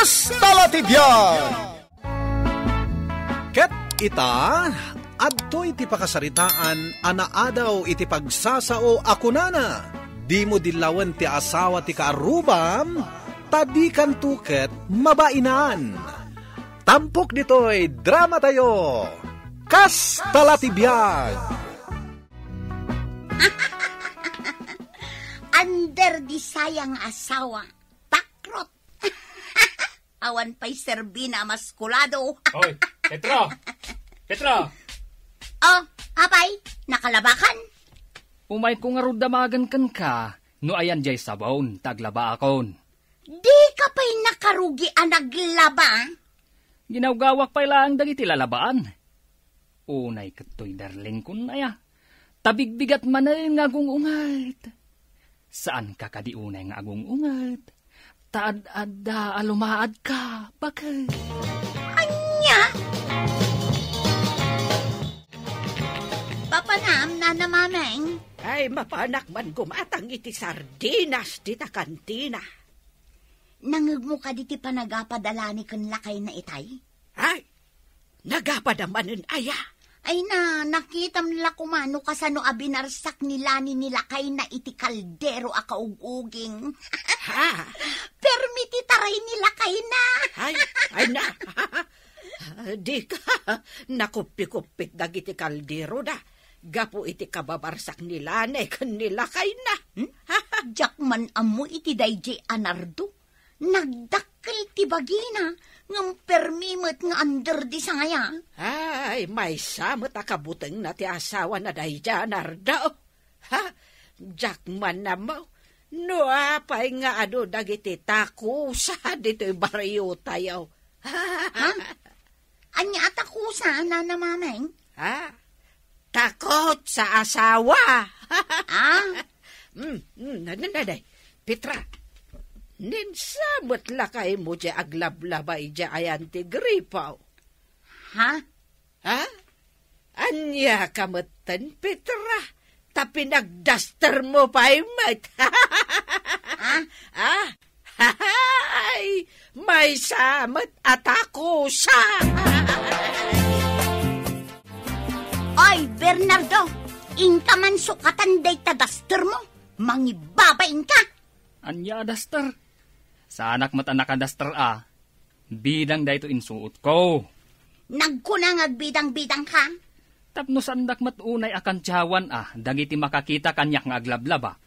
Kastalatibyan! Ket ita, adto iti pakasaritaan, anaadaw iti pagsasao akunana. Di mo dilawan ti asawa ti kaarubam, tadi kan tuket mabainan. Tampok dito'y drama tayo, Kastalatibyan! Under di sayang asawa, takrot. Awan pa'y serbina maskulado. Hoy, Petro! Petro! Oh, apay, nakalabakan? Umay ko nga rudamagan kan ka, no ayan jay sabon, taglaba akon. Di ka pa'y nakarugi ang naglaba? Ginawgawak pa'y lang dagiti lalabaan. Unay kato'y darling kun aya. Tabigbigat man ay nga ungat. Saan ka kadiunay nga ungat? Taad-adda alumaad ka, bakit? Anya? Papanam na namameng? Ay, mapanak man gumatang iti sardinas di ta kantina. Nangag mo ka diti panagapadalani kan lakay na itay? Ay, nagapadamanin aya. Ay nakita nila kumano kasano abinarsak nila ni lakay na iti kaldero akauguging. Ha? Permiti taray nila kay na. Ay na. Di ka, nakupik-kupik dagiti kaldero da. Gapo iti kababarsak nila na kanila kay na. Jakman amo iti dayjay anardo. Nagdakkel ti bagina. Ngam permimot nga under di sa ngaya. Ay, may samot akabuteng na ti asawa na dayja narda. Ha? Jakman na mo. No, apay nga ano dagiti takusa dito'y barayo tayo. Ha? Anya atakusa na namameng? Ha? Takot sa asawa. Nanaday, Petra, ninsamot lakay mo dya aglablabay dya ayan ti gripaw. Ha? Ha? Anya kamutan, Petra, tapi nagduster mo pa imat. Ay, may samot at ako sa. Ay, Bernardo, inka man sukatan day tadaster mo. Mangibabain ka. Anya daster? Sa anak matanak ka daster bidang da ito insuot ko. Nagkunang agbidang-bidang ka. Tapno sandak matunay akan tiyawan dagiti makakita kanyak nga aglablaba.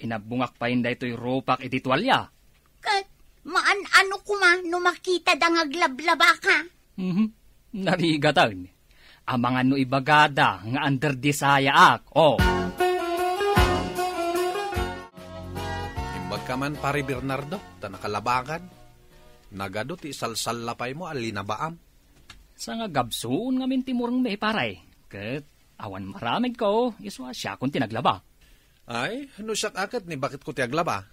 Inabungak pa da ito'y ropak iti tuwalya. Kat, maan-ano kuma no makita dang aglablaba ka? Narigatan. Amang ano ibagada nga under disaya ak. Imbag ka man pare Bernardo, ta nakalabakan. Nagado ti salsallapay mo alinabaam. Sa nga gabsoon nga mintimurang may paray. Kat awan maramig ko, iswa siya kung tinaglaba. Ay, ano siya akit ni bakit ko ti aglaba?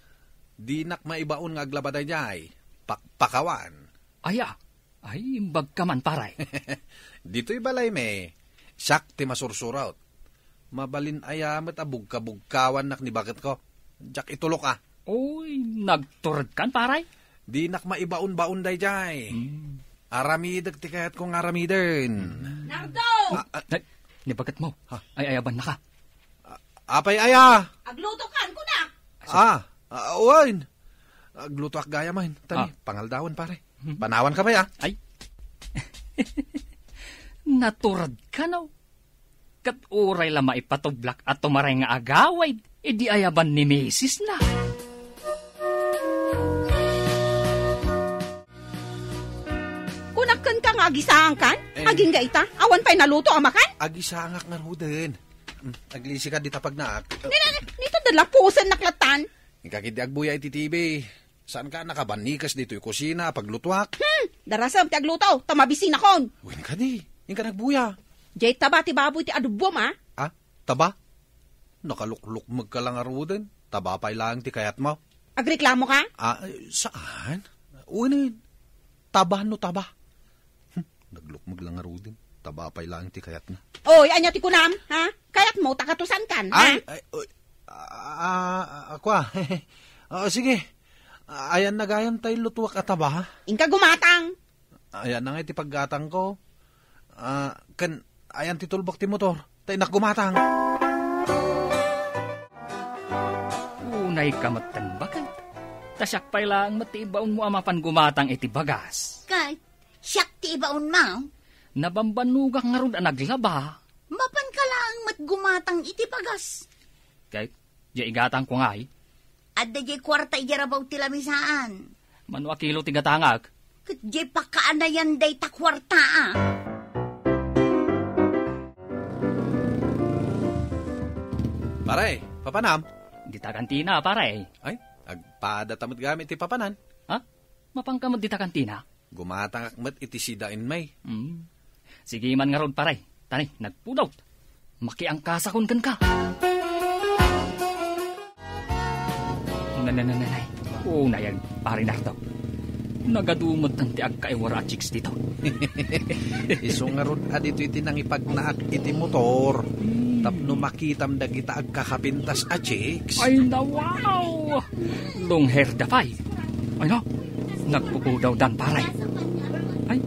Di nak maibaon nga aglaba da niya ay pakpakawan. Ay, imbag ka man paray. Dito'y balay me, siyak ti masursurat. Mabalin ayamat bugka-bugkawan nak ni bakit ko. Diyak itulok Uy, nagturad kan paray? Di nak maibaon-baon day jay. Aramidag ti kayat kong aramiden. Nardo! Ni bakit mo? Ay ayaban na ka. Apay aya! Aglutokan ko na! Awan! Agluto ak gaya man. Tani, pangaldawan pare. Panawan ka ba Ay! Naturad ka no? Kat uray la maipatublak at tumaray nga agaway. Di ayaban ni Mrs. na. Kunakan ka nga agisaan kan? Aging gaita? Awan pa'y naluto amakan? Agisangak nga ruden. Aglisi ka di tapag na. Nito dalapusan naklatan. Ikakiti agbuya iti TV. Saan ka nakabanikas dito yung kusina, paglutuak? Darasam ti agluto, tamabisin akon. Uwin ka di, yung ka nagbuya. Jay taba ti baboy ti adubo ma. Taba? Nakalukluk magkalang aruden. Taba pa'y lang ti kayat mo. Agreklamo ka? Saan? Uwinin. Taba no taba. Naglukmag lang aruden. Taba pa'y lang ti kayat na. Oy, anya ti kunam, ha? Kayat mo, takatusan kan, ha? Ako sige. Ayan nagayan tayo lutuak at taba. Inka gumatang. Ayan na nga iti paggatang ko. Ayan titulbak ti motor. Tayo naggumatang. Unay ka matanbakan. Tasyak pa'y lang matibaon mo amapan gumatang iti bagas. Kay, siyak ti ibaon mo. Nabambanugak nga ron naglaba. Mapan ka lang mat gumatang iti pagas. Kahit di igatang ko nga At da jay kwarta ijarabaw ti lamisaan. Manwa kilo ti gatangag. Kat jay pakaanayan day ta kwarta Pare, papanam. Di ta kantina, pare. Ay, agpadatamot gamit ti papanan. Ha? Mapangkamot di ta kantina? Gumatang akmat iti sidain may. Sige man nga ron, pare. Tani, nagpudot. Makiangkasakon kan ka. Nanay. Unay, pare narto. Nagadumot ng ti agkaiwara chicks dito. Iso nga ron adito iti nang ipagnaak iti motor. Tapno makitam dagita agkakapintas a chicks. Ay na wow! Long hair dafay. Ay no, nagpupudaw dan pare. Ay,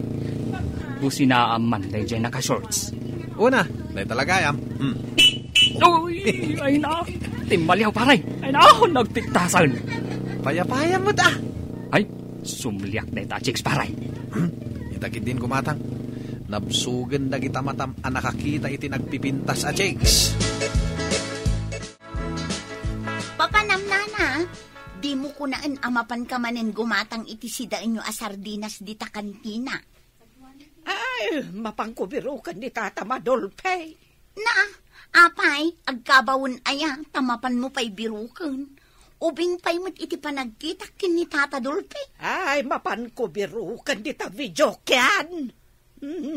businaan man day dyan naka-shorts. Una, day talaga yam. Uy, ay na, timbalihaw pare. Ay na, nagpiktasan. Payapaya mo ta. Ay, sumliak day ta chicks pare. Itakit din kumatang. Nabsugan dagita matam ang nakakita iti nagpipintas a chicks. Papanam nana, di mo kunaan amapan ka manen gumatang iti sidaan nyo a sardinas di ta kantina. Ay, mapangkubirukan ni Tata Madolpe. Na, apay, agkabawon aya, tamapan mo pa'y birukan. Ubing pa'y mat iti panagkita kin ni Tata Dolpe. Ay, mapangkubirukan di ta video kyan.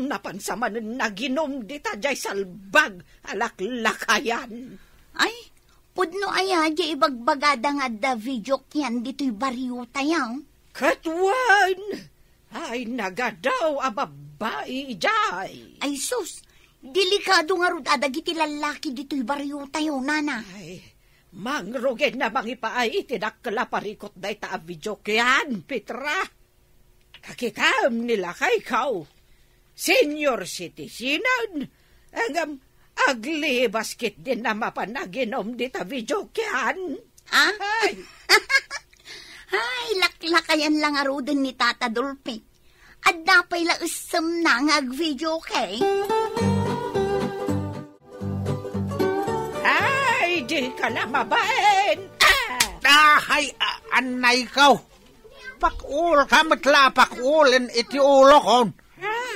Napansaman naginom di ta jay salbag alaklakayan. Ay, pudno aya, di ibagbagada nga da video kyan dito'y bariyo tayaw. Katwan! Ay, nagadaw a babae jay. Ay sus, delikado nga rod adagiti lalaki dito'y bariyo tayo, nana. Ay, mangrugin na mangipaay itinakla parikot da ita a video kyan, Petra. Kakitam nila kay kau. Senior citizenan, ang agli basket din na mapanaginom dita video kyan. Ah? Ay, laklakayan lang arudan ni Tata Dolpe. At dapay la usam na nga ag-video kay. Ay, di ka na mabain. Ay, anay kaw. Pakul kamatla, pakulin iti ulo kon.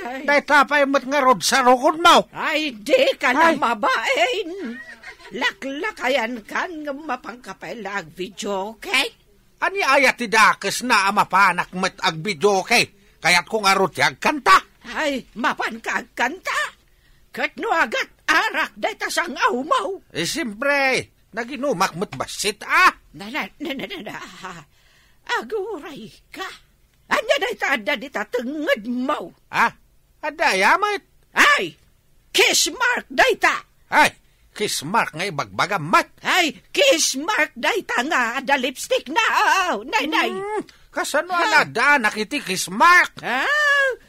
Day tapay mat nga rod sa rukod mo. Ay, di ka na mabain. Laklakayan kan nga mapangkapay lag video kay. Ani ayat ti dakes na amapanak met agbidyo kay. Kaya't kung arot yag kanta. Ay, mapan ka kanta. Kat no agat arak day tasang aumaw. Siyempre, naginumak met basit Na. Aguray ka. Anya day tada di tatenged mau. Adayamat. Ay, kiss mark day ta. Ay, kiss mark nga ibagbaga mat. Ay, kiss mark day ta nga da lipstick na. Nay. Kasano alada nakiti kiss mark?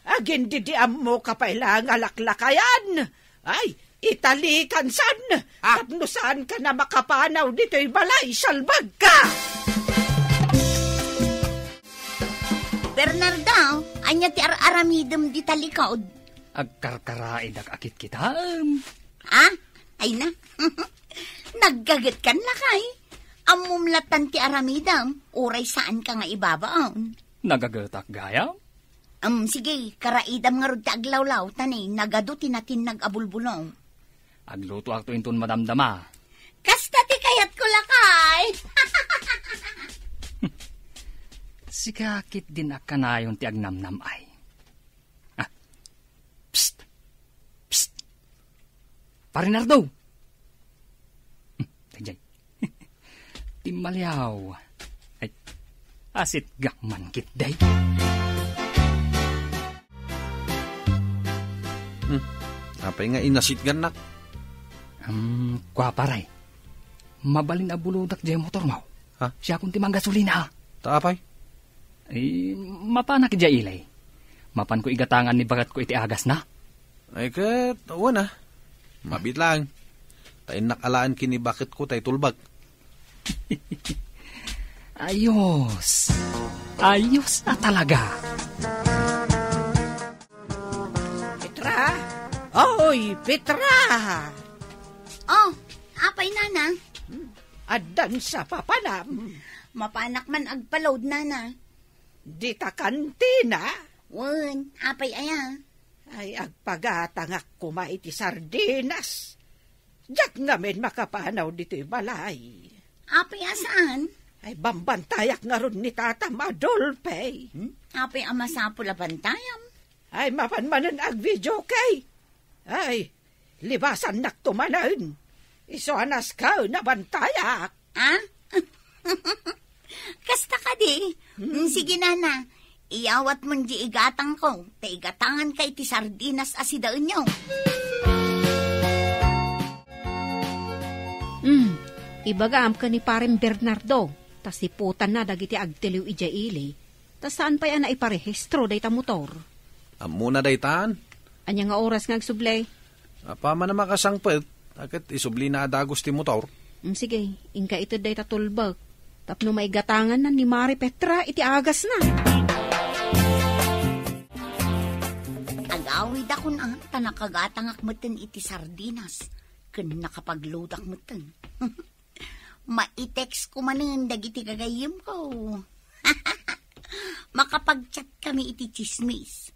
Agin didiam mo kapailang alaklakayan. Ay, italikan san. Tapno saan ka na makapanaw dito'y balay, salbag ka. Bernardo, anya ti aramidem di talikod. Agkarkaraid ak akit kitam. Ay na. Naggagat kan na kay. Amumlatan ti aramidam, uray saan ka nga ibabaon. Nagagatak gaya? Sige, karaidam nga rod ti aglawlaw, tanay, nagado tinatin nag-abulbulong. Agluto ak to inton madamdama. Kasta ti kayat ko lakay. Sikakit din akanayon ti agnamnam ay. Psst! Psst! Parinardo! Tajay. Timaliaw. Ay, asit gakman kit day. Apay nga inasit ganak. Kwa paray. Mabalin a buludak jay motor mo. Ha? Siya kung timang gasolina. Taapay? Mapanak dya ilay. Mapan ko igatangan ni bagat ko iti agas na. Ay kat, na. Mabit lang. Tayo nakalaan kini bakit ko tayo tulbag. Ayos. Ayos na talaga. Petra? Oy, Petra! Oh, apay nana. Adan sa papanam. Mapanak man agpaload nana. Di ta kantina. Wen, apay aya. Ay agpagatangak kuma iti sardinas. Diyak ngamin makapanaw dito'y balay. Apay asaan? Ay bambantayak nga ron ni Tata Madolpe. Apay amasapula bantayam. Ay mapanmanan ag video kay. Ay, libasan naktumanan. Isoanas ka na bantayak. Ah? Kasta ka di. Sige nana. Iyawat mong di igatang ko. Taigatangan kay ti sardinas asidaan nyo. Ibagaam ka ni pareng Bernardo. Tas iputan na dagiti agtiliw ija ili. Tas saan pa yan na iparehistro day ta motor? Muna daytan. Anya nga oras nga agsublay? Apa man na makasangpet. Akit isubli na adagos ti motor. Sige, ingka ito day ta tulbag. Tapno may gatangan na ni Mari Petra iti agas na. Agawid ako na tanakagatangak meten iti sardinas. Ken nakapagludak meten. Ma-text ko manen dagiti kagayim ko. Makapag-chat kami iti chismis.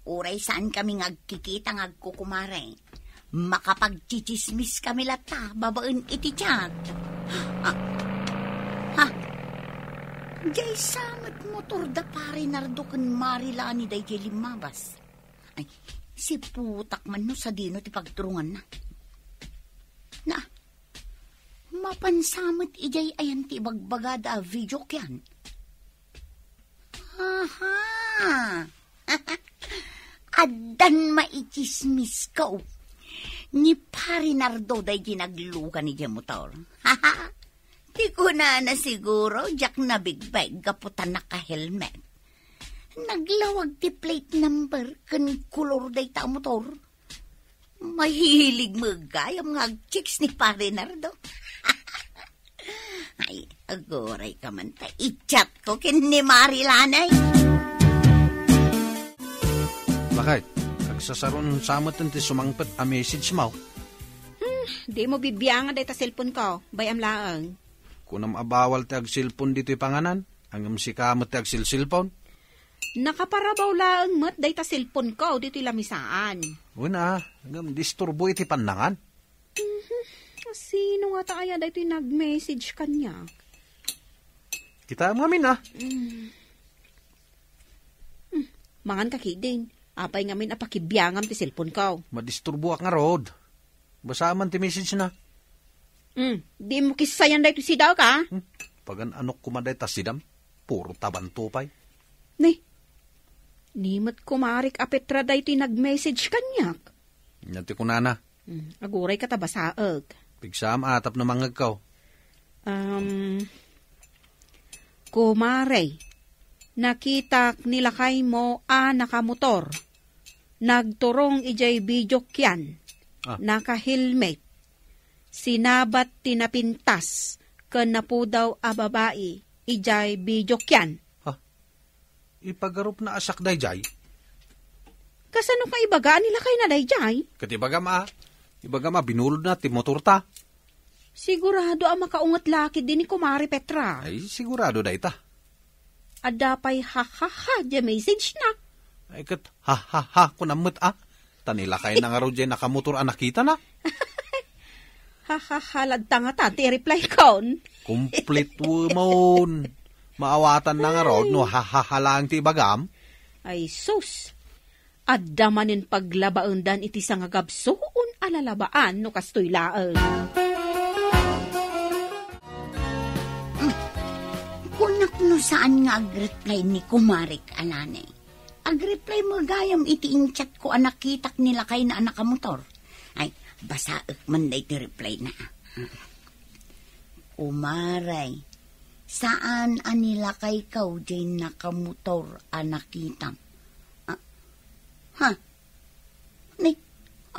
Uray saan kami ngagkikita ngagkukumare. Makapag-chismis kami lata, babaen iti chat. Jay samat motor da pare nardo ken marila ni day jay limabas. Ay, si putak man no sa dino ti pagturungan na. Na, mapansamot ijay ayan ti bagbagada video kyan. Aha! Adan maichismis ko. Ni pare nardo day ginagluka ni jay motor. Haha! Di ko na siguro, jak na bigbag kaputan naka-helmet. Naglawag ti plate number kan kulor day ta motor. Mahilig magayam nga chicks ni Pare Nardo. Ay, agoray ka man ta. I-chat ko kin ni Marilanay. Bakit? Agsasaron samot ti sumangpet a message mo. Di mo bibiyangan day ta cellphone ko. Bayam laang. Kunam abawal ti ag cellphone dito'y panganan. Hanggang si kamot ti ag cellphone. Nakaparabaw laang mat day ta cellphone ko dito'y lamisaan. Una, hanggang disturbo iti pandangan. Sino nga ta kaya dito'y nag-message kanya? Kita mo amin Mangan kakidin. Apay ngamin apakibiyangam ti cellphone ko. Madisturbo ak nga rod. Basa man ti message na. Di mo kisayan dito si daw ka? Pagan anok kumaday tasidam, puro tabanto pa'y. Nimat kumarik a Petra dito nag-message kanyak. Nanti ko nana. Aguray ka tabasaag. Pigsam atap na mangag Kumaray, nakita nilakay mo nakamotor. Nagturong ijay video kyan. Naka-helmet. Sinabat tinapintas ken napu daw a babae ijay video kyan. Ipagarup na asak dayjay. Kasano ka ibaga nila kay na dayjay? Ibaga binulod na ti motor ta. Sigurado ang makaungat laki din ni Kumari Petra. Ay, sigurado day ta. Adapay ha-ha-ha di message na. Ay kat ha-ha-ha kunamot Tanilakay na nga ro dyan nakamotor nakita na. Ha-ha-halad nga ta, reply kon. Complete woman. Maawatan na nga ro, no ha-ha-halang ti bagam. Ay sus, adamanin paglabaan dan iti sa nga gabsoon alalabaan no kastoy laang. Kunak no saan nga agreply ni Kumarik ananay. Agreply mo gayam iti inchat ko anakitak nila kay na anak motor. Ay, basaak man day ti reply na. Umaray, Saan anila kay kaw dyan nakamotor nakita? Ni,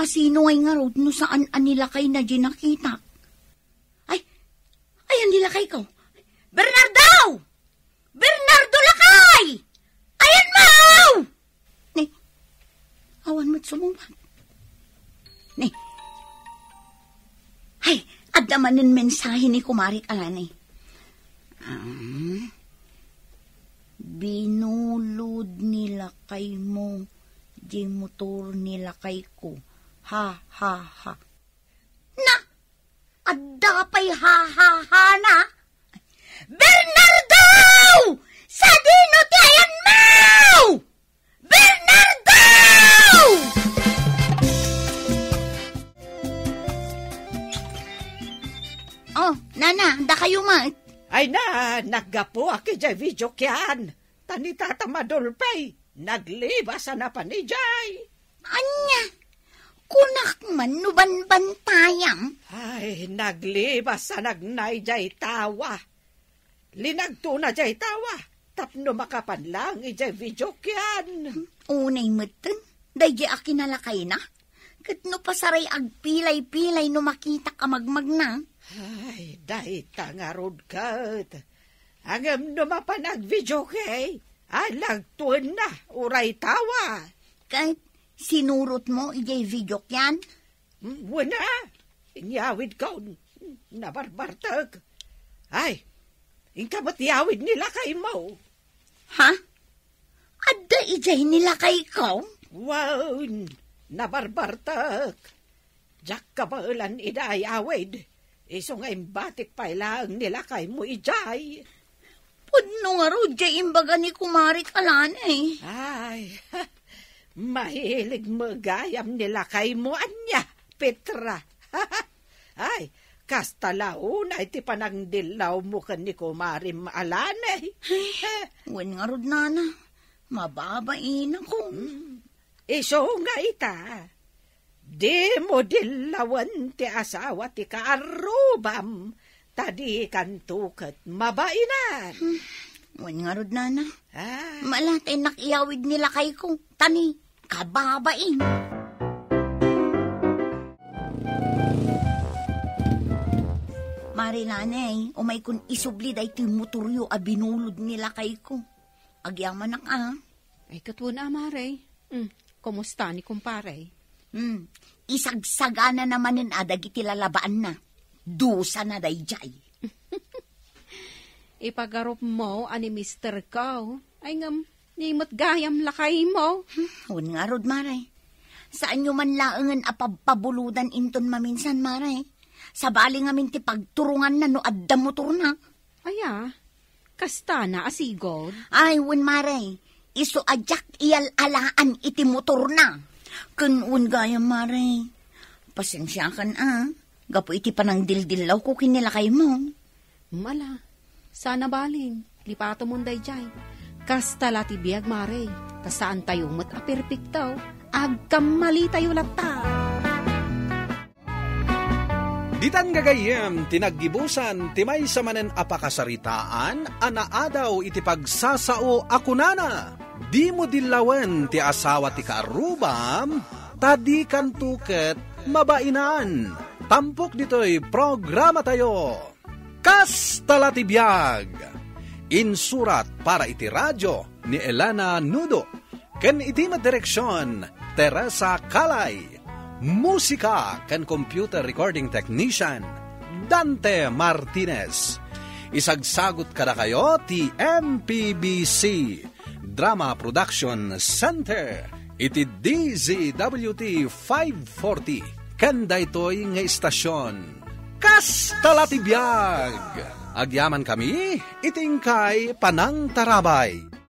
sino ay nga rod no saan anila kay na dyan nakita? Ay, anila kay kaw. Bernardo! Bernardo lakay! Ayan mo! Ni, awan mo't sumubat. Ni, ay, adamanin mensahe ni Kumarik Alanay. Binulod nila kay mo, di motor nila kay ko. Ha, ha, ha. Na, adda pa'y ha, ha, ha na. Bernardo! Sa dino ti ayan mo! Bernardo! Oh, nana, da kayo ma. Ay na, naggapo aki jay video kyan. Tani tata madulpay, naglibas na pa ni jay. Anya, kunak man nuban bantayam. Ay, naglibas sa nagnay jay tawa. Linagto na jay tawa. Tapno makapan lang ijay video kyan. Unay meten, day jay akinalakay na. Katno pasaray agpilay-pilay no makita ka magmag na. Ay, dahi tangarod kat. Angam naman nag-video kay. Alagtuan na, uray tawa. Kahit sinurot mo, ijay video yan? Wala, inyawid ka, nabarbartag. Ay, inkamat nila kay mo. Ha? Adda ijay nila kay ikaw? Wow, nabarbartag. Jak kabalan iday awid. Iso nga imbatik pa ilang nila kay mo ijay. Pudno nga ro, jay imbaga ni Kumarik Alanay. Ay, mahilig magayam nila kay mo anya, Petra. Ay, kastalao na iti panang dilaw mo kan ni Kumarim Alanay. Wen nga ro, nana, mababain ako. Iso nga ita. Di mo dilawan ti asawa ti kaarubam, tadi kantukat mabainan. Wen nga rod, nana. Ah. Malatay nakiyawid nila kay ko. Tani, kababain. Marilanay, umay kun isubli day ti motoryo a binulod nila kay ko. Agyaman nak Ay, katwa na, Maray. Kumusta ni kumpare? Isagsaga na namanin adag iti lalabaan na. Dusa na dayjay. Ipagarop mo ani Mr. Cow. Ay ngam, nimot gayam lakay mo. Hun nga rod, Maray. Saan nyo man laangan apapabuludan inton maminsan, Maray? Sa bali ngamin ti pagturungan na no adda motor na. Aya, kasta na asigod. Ay, hun, Maray. Iso ajak iyal-alaan iti motor na. Kunun gaya, Maray. Pasensya kan Gapo iti panang dildilaw ko kinilakay mo. Mala, sana baling, lipato mong dayjay. Kasta lati biyag, Maray. Tasaan tayo mo't aperpiktaw. Agkamali tayo lata. Ditan gagayem, tinaggibusan, timay sa manen apakasaritaan, anaadaw iti pagsasao akunana. Di mo dilawan ti asawa ti kaarubam, tadi kantuket mabainan. Tampok dito'y programa tayo. Kastalatibiyag. Insurat para iti radyo ni Elena Nudo. Ken iti direksyon Teresa Calay. Musika ken computer recording technician Dante Martinez. Isagsagot kada kayo ti MPBC Drama Production Center. Iti DZWT 540 ken daytoy nga istasyon. Kastalatibiyag. Agyaman kami itingkay Panang Tarabay.